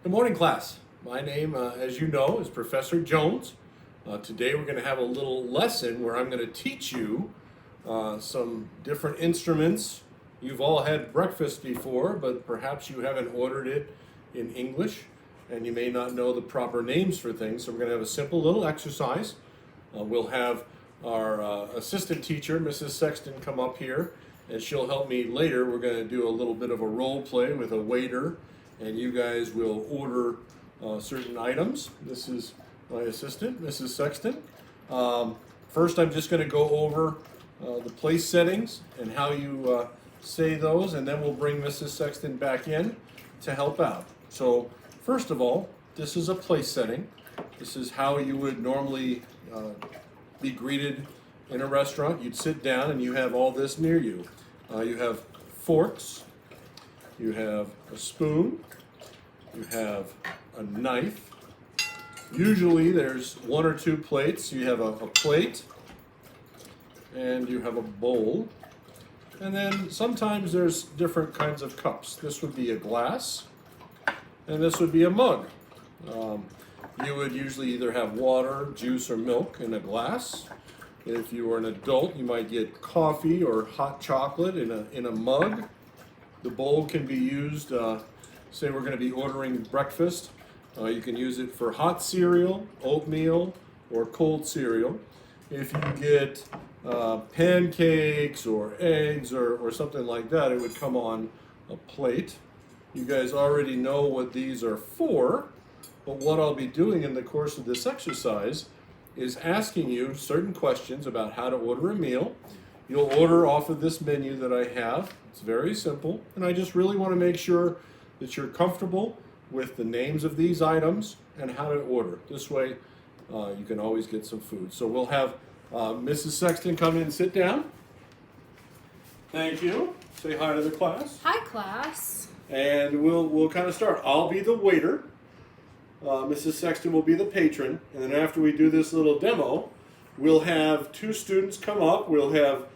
Good morning, class. My name, as you know, is Professor Jones. Today we're going to have a little lesson where I'm going to teach you some different instruments. You've all had breakfast before, but perhaps you haven't ordered it in English and you may not know the proper names for things. So we're going to have a simple little exercise. We'll have our assistant teacher, Mrs. Sexton, come up here and she'll help me later. We're going to do a little bit of a role play with a waiter, and you guys will order certain items. This is my assistant, Mrs. Sexton. First, I'm just going to go over the place settings and how you say those, and then we'll bring Mrs. Sexton back in to help out. So, first of all, this is a place setting. This is how you would normally be greeted in a restaurant. You'd sit down and you have all this near you. You have forks, you have a spoon, you have a knife. Usually there's one or two plates. You have a plate and you have a bowl. And then sometimes there's different kinds of cups. This would be a glass and this would be a mug. You would usually either have water, juice, or milk in a glass. If you were an adult, you might get coffee or hot chocolate in a mug. The bowl can be used, say we're going to be ordering breakfast. You can use it for hot cereal, oatmeal, or cold cereal. If you get pancakes or eggs or something like that, it would come on a plate. You guys already know what these are for, but what I'll be doing in the course of this exercise is asking you certain questions about how to order a meal. You'll order off of this menu that I have. It's very simple, and I just really want to make sure that you're comfortable with the names of these items and how to order. This way, you can always get some food. So we'll have Mrs. Sexton come in and sit down. Thank you. Say hi to the class. Hi, class. And we'll kind of start. I'll be the waiter. Mrs. Sexton will be the patron, and then after we do this little demo, we'll have two students come up. We'll have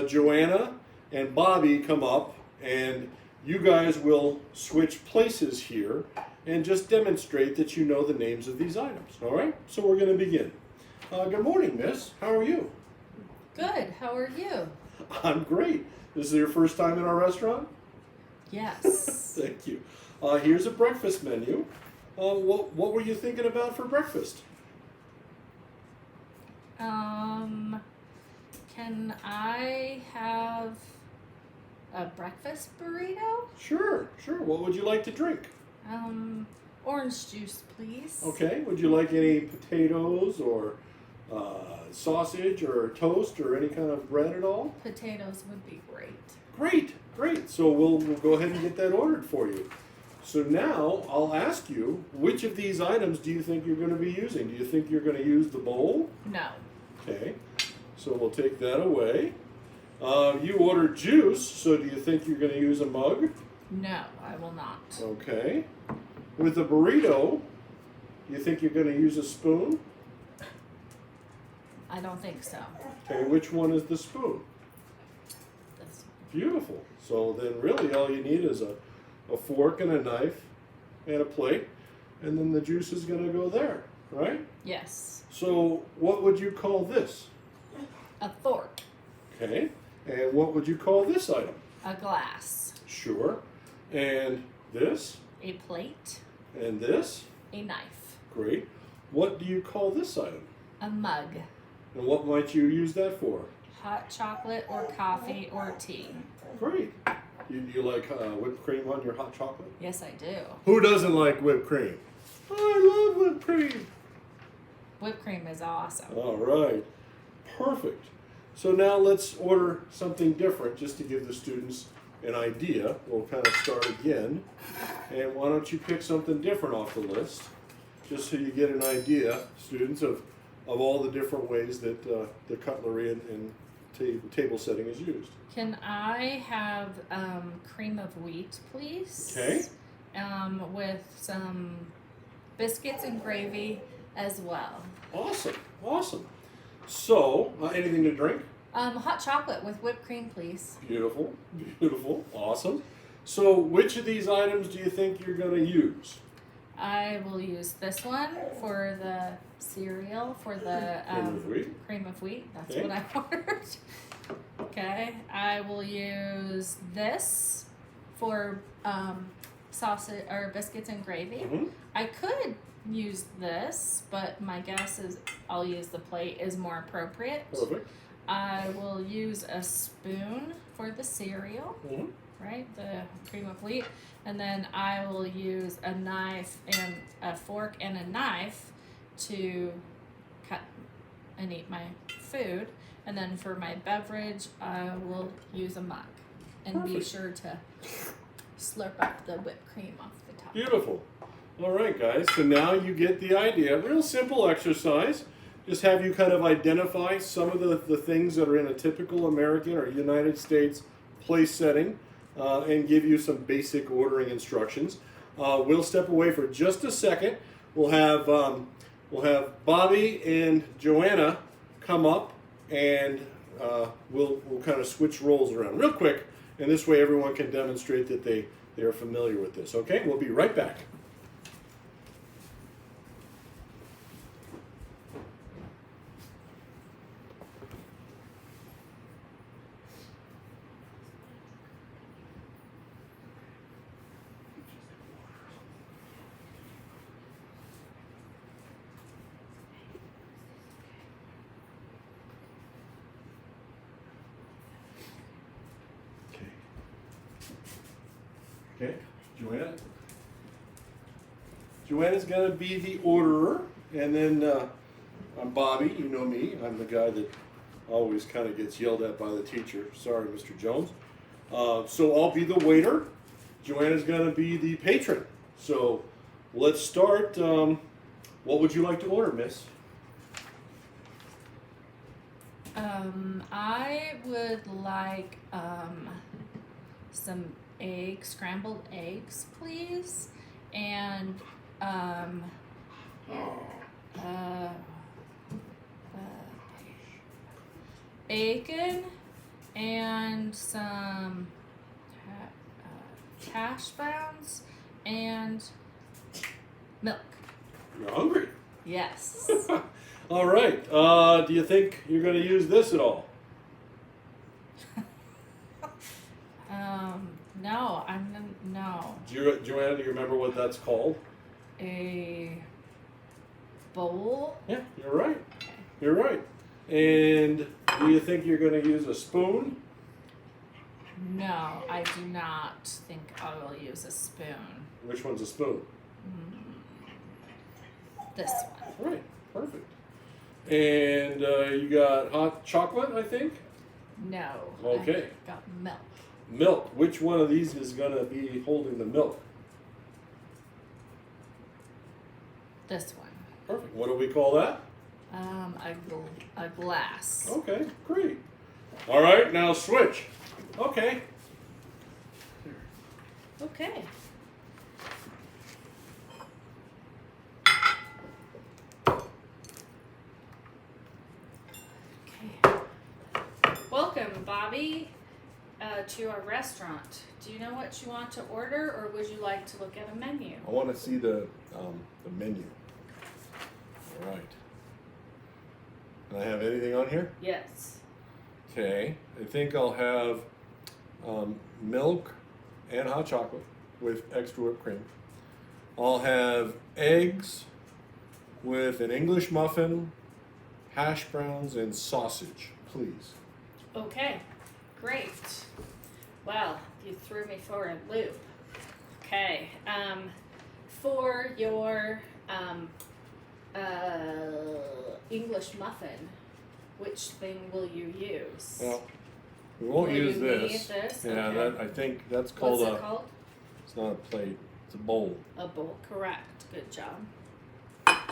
Joanna and Bobby come up, and you guys will switch places here and just demonstrate that you know the names of these items. All right? So we're going to begin. Good morning, Miss. How are you? Good. How are you? I'm great. This is your first time in our restaurant? Yes. Thank you. Here's a breakfast menu. What were you thinking about for breakfast? Can I have a breakfast burrito? Sure. What would you like to drink? Orange juice, please. Okay. Would you like any potatoes or sausage or toast or any kind of bread at all? Potatoes would be great. Great. So we'll go ahead and get that ordered for you. So now I'll ask you, which of these items do you think you're going to be using? Do you think you're going to use the bowl? No. Okay. So we'll take that away. You ordered juice, so do you think you're going to use a mug? No, I will not. Okay. With the burrito, do you think you're going to use a spoon? I don't think so. Okay, which one is the spoon? This Beautiful. So then really all you need is a fork and a knife and a plate, and then the juice is going to go there, right? Yes. So what would you call this? A fork. Okay. And what would you call this item? A glass. Sure. And this? A plate. And this? A knife. Great. What do you call this item? A mug. And what might you use that for? Hot chocolate or coffee or tea. Great. Do you like whipped cream on your hot chocolate? Yes, I do. Who doesn't like whipped cream? I love whipped cream. Whipped cream is awesome. All right. Perfect. So now let's order something different just to give the students an idea. We'll kind of start again. And why don't you pick something different off the list, just so you get an idea, students, of all the different ways that the cutlery and table setting is used. Can I have cream of wheat, please? Okay. With some biscuits and gravy as well. Awesome. So, anything to drink? Hot chocolate with whipped cream, please. Beautiful. Awesome. So, which of these items do you think you're going to use? I will use this one for the cereal, for the Cream of wheat. cream of wheat. That's Okay. what I ordered. Okay. I will use this for sausage or biscuits and gravy. Mm-hmm. I could use this, but my guess is I'll use the plate is more appropriate. Perfect. I will use a spoon for the cereal, Mm-hmm. right? The cream of wheat. And then I will use a knife and a fork and a knife to cut and eat my food. And then for my beverage, I will use a mug. And be Perfect. sure to slurp up the whipped cream off the top. Beautiful. All right, guys. So now you get the idea. Real simple exercise. Just have you kind of identify some of the things that are in a typical American or United States place setting and give you some basic ordering instructions. We'll step away for just a second. We'll have Bobby and Joanna come up and we'll kind of switch roles around real quick. And this way everyone can demonstrate that they are familiar with this. Okay, we'll be right back. Okay, Joanna. Joanna's going to be the orderer, and then I'm Bobby. You know me. I'm the guy that always kind of gets yelled at by the teacher. Sorry, Mr. Jones. So I'll be the waiter. Joanna's going to be the patron. So let's start. What would you like to order, miss? I would like some scrambled eggs, please, and bacon, and some hash browns, and milk. You're hungry. Yes. All right. Do you think you're going to use this at all? No, no. Joanna, do you remember what that's called? A bowl? Yeah, you're right. You're right. And do you think you're going to use a spoon? No, I do not think I will use a spoon. Which one's a spoon? This one. All right, perfect. And you got hot chocolate, I think? No. Okay. I got milk. Milk. Which one of these is going to be holding the milk? This one. Perfect. What do we call that? A glass. Okay, great. All right, now switch. Okay. Okay. Welcome, Bobby, to our restaurant. Do you know what you want to order, or would you like to look at a menu? I want to see the menu. All right. Can I have anything on here? Yes. Okay. I think I'll have milk and hot chocolate with extra whipped cream. I'll have eggs with an English muffin, hash browns, and sausage, please. Okay, great. Well, you threw me for a loop. Okay, for your English muffin, which thing will you use? Well, we won't Will use you this. need this? Yeah, Okay. that I think that's called What's it called? It's not a plate. It's a bowl. A bowl. Correct. Good job.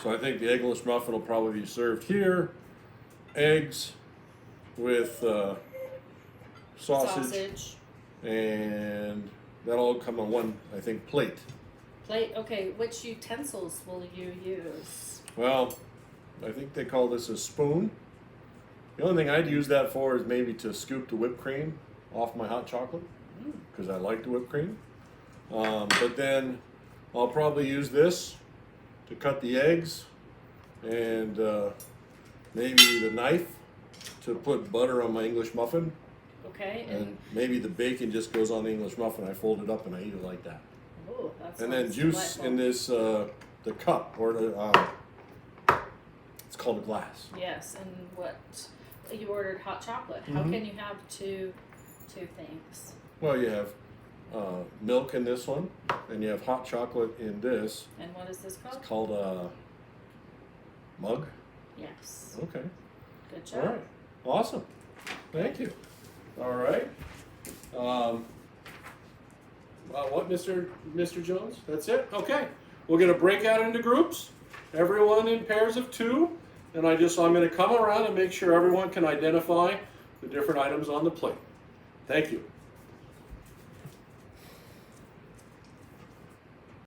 So I think the eggless muffin will probably be served here. Eggs with sausage, and that'll come on one, I think, plate. Plate. Okay. Which utensils will you use? Well, I think they call this a spoon. The only thing I'd use that for is maybe to scoop the whipped cream off my hot chocolate, because I like the whipped cream. But then I'll probably use this to cut the eggs, and maybe the knife to put butter on my English muffin, Okay. and maybe the bacon just goes on the English muffin. I fold it up and I eat it like that. Ooh, that's And then juice in this the cup, or the it's called a glass. Yes, and what you ordered hot chocolate. How Mhm. can you have two things? Well, you have milk in this one, and you have hot chocolate in this. And what is this called? It's called a mug. Yes. Okay. Good All job. right. Awesome. Thank you. All right. What, Mr. Jones? That's it? Okay. We're going to break out into groups, everyone in pairs of 2, and I'm going to come around and make sure everyone can identify the different items on the plate. Thank you.